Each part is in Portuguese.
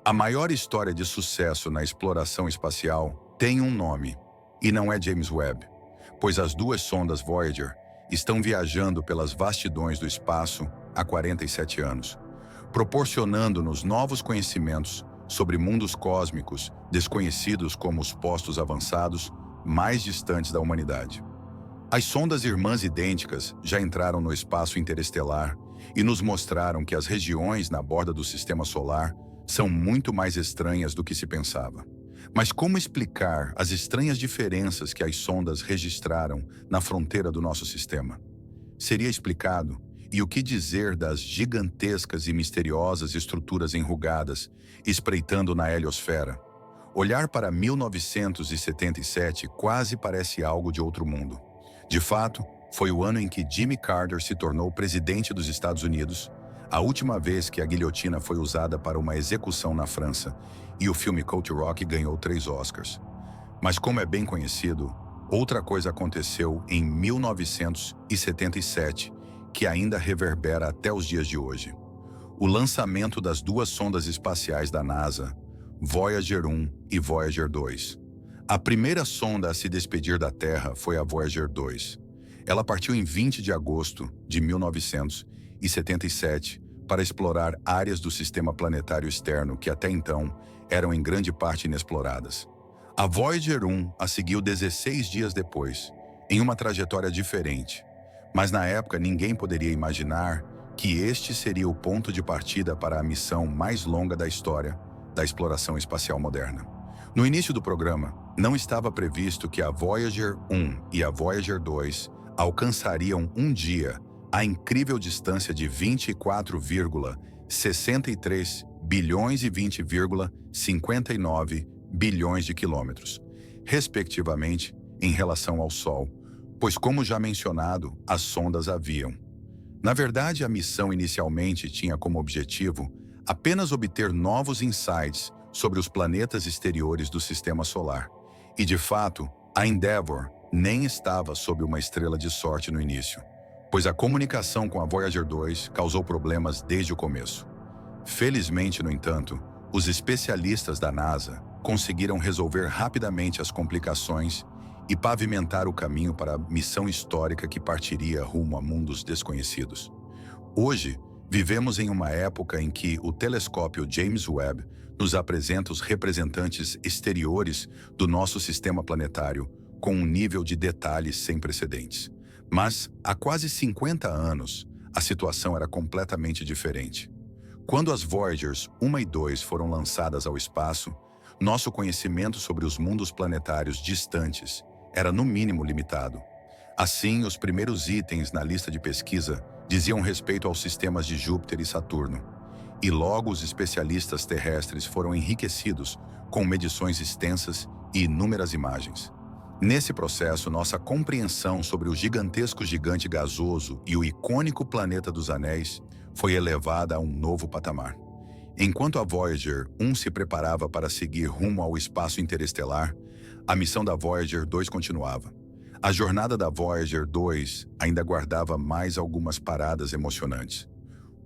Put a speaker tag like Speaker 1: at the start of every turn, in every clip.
Speaker 1: A maior história de sucesso na exploração espacial tem um nome, e não é James Webb, pois as duas sondas Voyager estão viajando pelas vastidões do espaço há 47 anos, proporcionando-nos novos conhecimentos sobre mundos cósmicos desconhecidos como os postos avançados mais distantes da humanidade. As sondas irmãs idênticas já entraram no espaço interestelar e nos mostraram que as regiões na borda do Sistema Solar são muito mais estranhas do que se pensava. Mas como explicar as estranhas diferenças que as sondas registraram na fronteira do nosso sistema? Seria explicado? E o que dizer das gigantescas e misteriosas estruturas enrugadas espreitando na heliosfera? Olhar para 1977 quase parece algo de outro mundo. De fato, foi o ano em que Jimmy Carter se tornou presidente dos Estados Unidos, a última vez que a guilhotina foi usada para uma execução na França, e o filme Colt Rock ganhou 3 Oscars. Mas como é bem conhecido, outra coisa aconteceu em 1977, que ainda reverbera até os dias de hoje. O lançamento das duas sondas espaciais da NASA, Voyager 1 e Voyager 2. A primeira sonda a se despedir da Terra foi a Voyager 2. Ela partiu em 20 de agosto de 1977 para explorar áreas do sistema planetário externo que até então eram em grande parte inexploradas. A Voyager 1 a seguiu 16 dias depois, em uma trajetória diferente, mas na época ninguém poderia imaginar que este seria o ponto de partida para a missão mais longa da história da exploração espacial moderna. No início do programa, não estava previsto que a Voyager 1 e a Voyager 2 alcançariam um dia a incrível distância de 24,63 bilhões e 20,59 bilhões de quilômetros, respectivamente, em relação ao Sol, pois, como já mencionado, as sondas haviam. Na verdade, a missão inicialmente tinha como objetivo apenas obter novos insights sobre os planetas exteriores do Sistema Solar. E, de fato, a Endeavour nem estava sob uma estrela de sorte no início, pois a comunicação com a Voyager 2 causou problemas desde o começo. Felizmente, no entanto, os especialistas da NASA conseguiram resolver rapidamente as complicações e pavimentar o caminho para a missão histórica que partiria rumo a mundos desconhecidos. Hoje, vivemos em uma época em que o telescópio James Webb nos apresenta os representantes exteriores do nosso sistema planetário com um nível de detalhes sem precedentes. Mas, há quase 50 anos, a situação era completamente diferente. Quando as Voyagers 1 e 2 foram lançadas ao espaço, nosso conhecimento sobre os mundos planetários distantes era no mínimo limitado. Assim, os primeiros itens na lista de pesquisa diziam respeito aos sistemas de Júpiter e Saturno, e logo os especialistas terrestres foram enriquecidos com medições extensas e inúmeras imagens. Nesse processo, nossa compreensão sobre o gigantesco gigante gasoso e o icônico planeta dos anéis foi elevada a um novo patamar. Enquanto a Voyager 1 se preparava para seguir rumo ao espaço interestelar, a missão da Voyager 2 continuava. A jornada da Voyager 2 ainda guardava mais algumas paradas emocionantes.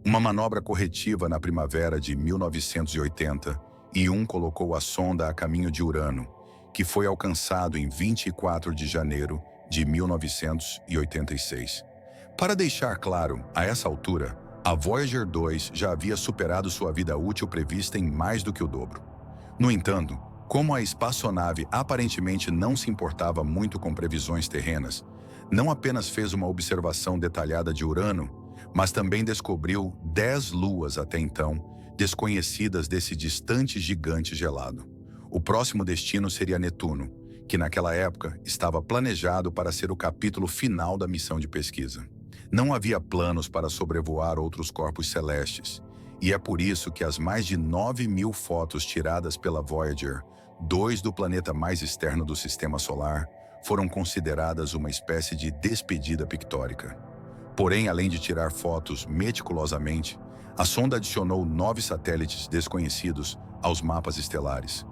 Speaker 1: Uma manobra corretiva na primavera de 1980 e colocou a sonda a caminho de Urano, que foi alcançado em 24 de janeiro de 1986. Para deixar claro, a essa altura, a Voyager 2 já havia superado sua vida útil prevista em mais do que o dobro. No entanto, como a espaçonave aparentemente não se importava muito com previsões terrenas, não apenas fez uma observação detalhada de Urano, mas também descobriu 10 luas até então desconhecidas desse distante gigante gelado. O próximo destino seria Netuno, que naquela época estava planejado para ser o capítulo final da missão de pesquisa. Não havia planos para sobrevoar outros corpos celestes, e é por isso que as mais de 9.000 fotos tiradas pela Voyager 2 do planeta mais externo do Sistema Solar foram consideradas uma espécie de despedida pictórica. Porém, além de tirar fotos meticulosamente, a sonda adicionou 9 satélites desconhecidos aos mapas estelares.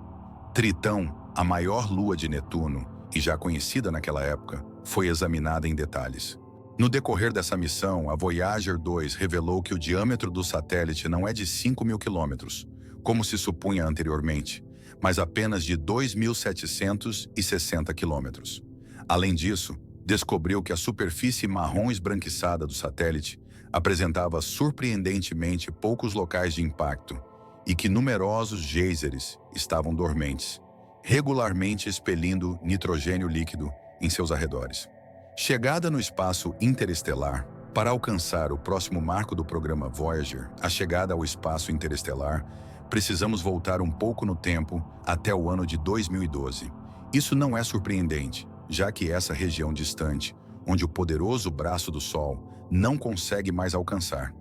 Speaker 1: Tritão, a maior lua de Netuno, e já conhecida naquela época, foi examinada em detalhes. No decorrer dessa missão, a Voyager 2 revelou que o diâmetro do satélite não é de 5.000 quilômetros, como se supunha anteriormente, mas apenas de 2.760 quilômetros. Além disso, descobriu que a superfície marrom esbranquiçada do satélite apresentava surpreendentemente poucos locais de impacto e que numerosos geysers estavam dormentes, regularmente expelindo nitrogênio líquido em seus arredores. Chegada no espaço interestelar, para alcançar o próximo marco do programa Voyager, a chegada ao espaço interestelar, precisamos voltar um pouco no tempo até o ano de 2012. Isso não é surpreendente, já que essa região distante, onde o poderoso braço do Sol não consegue mais alcançar,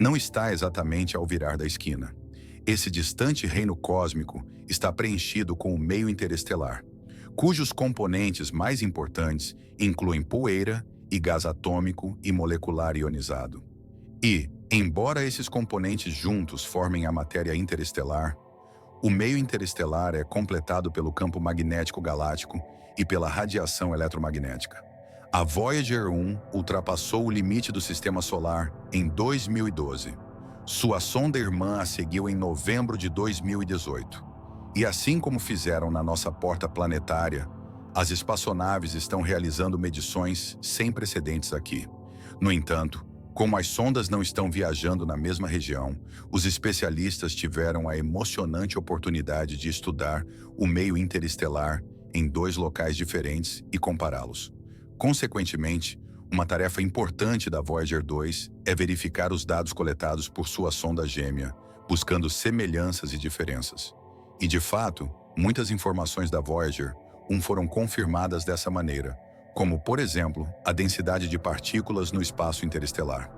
Speaker 1: não está exatamente ao virar da esquina. Esse distante reino cósmico está preenchido com o meio interestelar, cujos componentes mais importantes incluem poeira e gás atômico e molecular ionizado. E, embora esses componentes juntos formem a matéria interestelar, o meio interestelar é completado pelo campo magnético galáctico e pela radiação eletromagnética. A Voyager 1 ultrapassou o limite do Sistema Solar em 2012. Sua sonda irmã a seguiu em novembro de 2018. E assim como fizeram na nossa porta planetária, as espaçonaves estão realizando medições sem precedentes aqui. No entanto, como as sondas não estão viajando na mesma região, os especialistas tiveram a emocionante oportunidade de estudar o meio interestelar em dois locais diferentes e compará-los. Consequentemente, uma tarefa importante da Voyager 2 é verificar os dados coletados por sua sonda gêmea, buscando semelhanças e diferenças. E, de fato, muitas informações da Voyager 1 foram confirmadas dessa maneira, como, por exemplo, a densidade de partículas no espaço interestelar.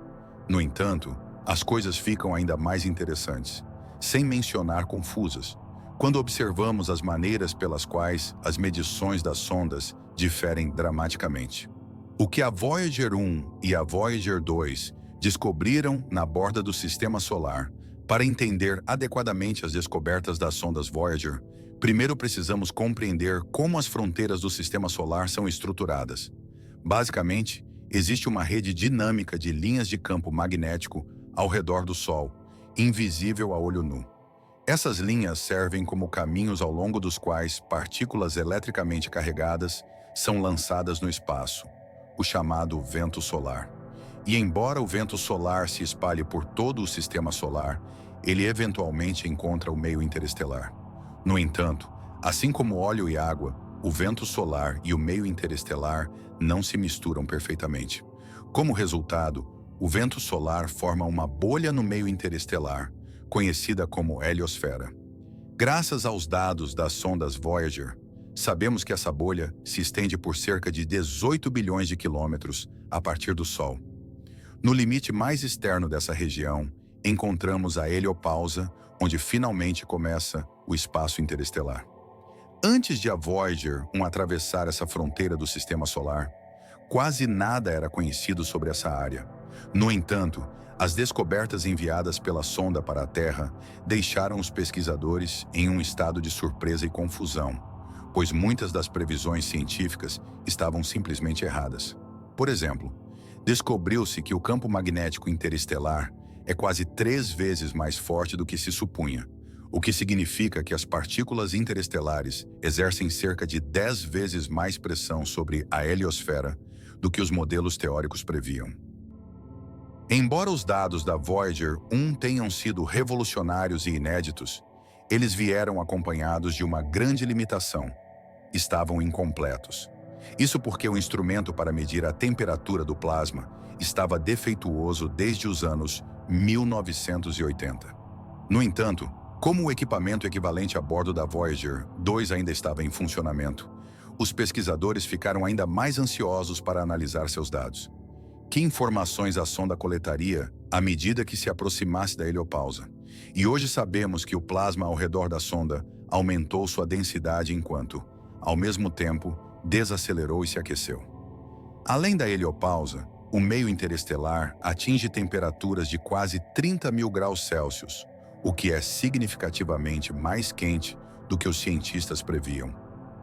Speaker 1: No entanto, as coisas ficam ainda mais interessantes, sem mencionar confusas, quando observamos as maneiras pelas quais as medições das sondas diferem dramaticamente. O que a Voyager 1 e a Voyager 2 descobriram na borda do Sistema Solar, para entender adequadamente as descobertas das sondas Voyager, primeiro precisamos compreender como as fronteiras do Sistema Solar são estruturadas. Basicamente, existe uma rede dinâmica de linhas de campo magnético ao redor do Sol, invisível a olho nu. Essas linhas servem como caminhos ao longo dos quais partículas eletricamente carregadas são lançadas no espaço, o chamado vento solar. E embora o vento solar se espalhe por todo o Sistema Solar, ele eventualmente encontra o meio interestelar. No entanto, assim como óleo e água, o vento solar e o meio interestelar não se misturam perfeitamente. Como resultado, o vento solar forma uma bolha no meio interestelar, conhecida como heliosfera. Graças aos dados das sondas Voyager, sabemos que essa bolha se estende por cerca de 18 bilhões de quilômetros a partir do Sol. No limite mais externo dessa região, encontramos a heliopausa, onde finalmente começa o espaço interestelar. Antes de a Voyager 1 atravessar essa fronteira do Sistema Solar, quase nada era conhecido sobre essa área. No entanto, as descobertas enviadas pela sonda para a Terra deixaram os pesquisadores em um estado de surpresa e confusão, pois muitas das previsões científicas estavam simplesmente erradas. Por exemplo, descobriu-se que o campo magnético interestelar é quase 3 vezes mais forte do que se supunha, o que significa que as partículas interestelares exercem cerca de 10 vezes mais pressão sobre a heliosfera do que os modelos teóricos previam. Embora os dados da Voyager 1 tenham sido revolucionários e inéditos, eles vieram acompanhados de uma grande limitação: estavam incompletos. Isso porque o instrumento para medir a temperatura do plasma estava defeituoso desde os anos 1980. No entanto, como o equipamento equivalente a bordo da Voyager 2 ainda estava em funcionamento, os pesquisadores ficaram ainda mais ansiosos para analisar seus dados. Que informações a sonda coletaria à medida que se aproximasse da heliopausa? E hoje sabemos que o plasma ao redor da sonda aumentou sua densidade enquanto, ao mesmo tempo, desacelerou e se aqueceu. Além da heliopausa, o meio interestelar atinge temperaturas de quase 30 mil graus Celsius, o que é significativamente mais quente do que os cientistas previam.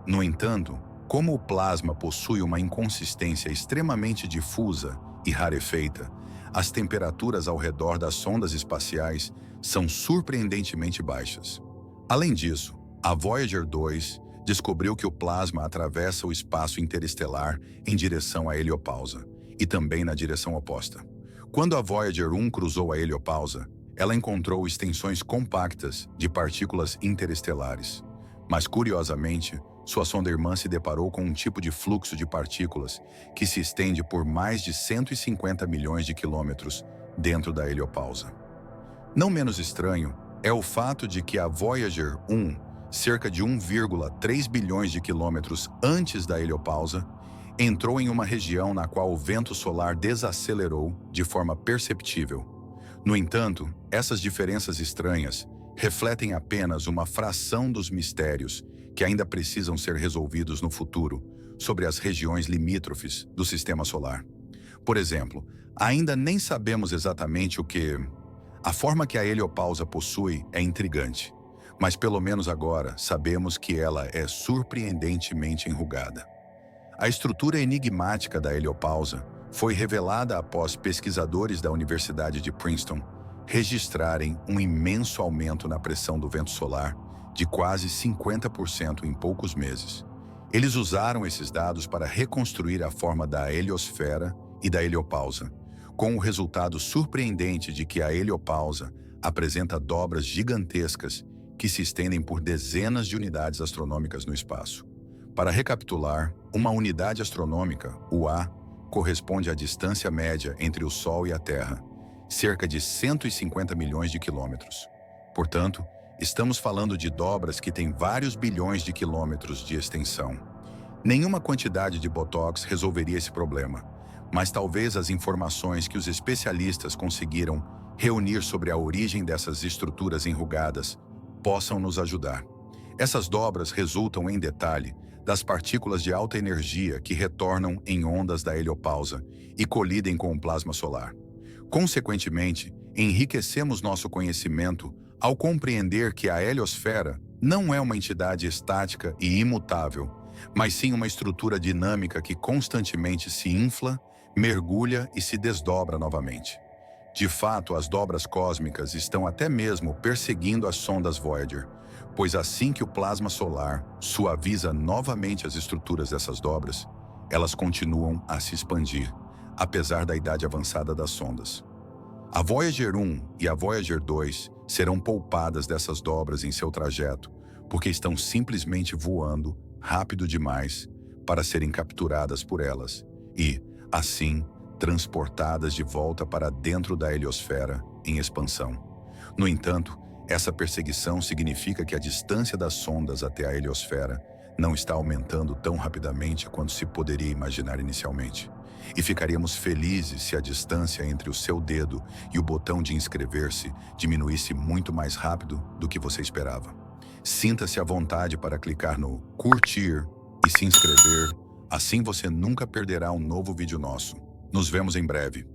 Speaker 1: No entanto, como o plasma possui uma inconsistência extremamente difusa e rarefeita, as temperaturas ao redor das sondas espaciais são surpreendentemente baixas. Além disso, a Voyager 2 descobriu que o plasma atravessa o espaço interestelar em direção à heliopausa e também na direção oposta. Quando a Voyager 1 cruzou a heliopausa, ela encontrou extensões compactas de partículas interestelares. Mas, curiosamente, sua sonda irmã se deparou com um tipo de fluxo de partículas que se estende por mais de 150 milhões de quilômetros dentro da heliopausa. Não menos estranho é o fato de que a Voyager 1, cerca de 1,3 bilhões de quilômetros antes da heliopausa, entrou em uma região na qual o vento solar desacelerou de forma perceptível. No entanto, essas diferenças estranhas refletem apenas uma fração dos mistérios que ainda precisam ser resolvidos no futuro sobre as regiões limítrofes do Sistema Solar. Por exemplo, ainda nem sabemos exatamente o que... A forma que a heliopausa possui é intrigante, mas pelo menos agora sabemos que ela é surpreendentemente enrugada. A estrutura enigmática da heliopausa foi revelada após pesquisadores da Universidade de Princeton registrarem um imenso aumento na pressão do vento solar de quase 50% em poucos meses. Eles usaram esses dados para reconstruir a forma da heliosfera e da heliopausa, com o resultado surpreendente de que a heliopausa apresenta dobras gigantescas que se estendem por dezenas de unidades astronômicas no espaço. Para recapitular, uma unidade astronômica, o A, corresponde à distância média entre o Sol e a Terra, cerca de 150 milhões de quilômetros. Portanto, estamos falando de dobras que têm vários bilhões de quilômetros de extensão. Nenhuma quantidade de Botox resolveria esse problema, mas talvez as informações que os especialistas conseguiram reunir sobre a origem dessas estruturas enrugadas possam nos ajudar. Essas dobras resultam, em detalhe, das partículas de alta energia que retornam em ondas da heliopausa e colidem com o plasma solar. Consequentemente, enriquecemos nosso conhecimento ao compreender que a heliosfera não é uma entidade estática e imutável, mas sim uma estrutura dinâmica que constantemente se infla, mergulha e se desdobra novamente. De fato, as dobras cósmicas estão até mesmo perseguindo as sondas Voyager, pois assim que o plasma solar suaviza novamente as estruturas dessas dobras, elas continuam a se expandir, apesar da idade avançada das sondas. A Voyager 1 e a Voyager 2 serão poupadas dessas dobras em seu trajeto, porque estão simplesmente voando rápido demais para serem capturadas por elas e, assim, transportadas de volta para dentro da heliosfera em expansão. No entanto, essa perseguição significa que a distância das sondas até a heliosfera não está aumentando tão rapidamente quanto se poderia imaginar inicialmente. E ficaríamos felizes se a distância entre o seu dedo e o botão de inscrever-se diminuísse muito mais rápido do que você esperava. Sinta-se à vontade para clicar no curtir e se inscrever, assim você nunca perderá um novo vídeo nosso. Nos vemos em breve.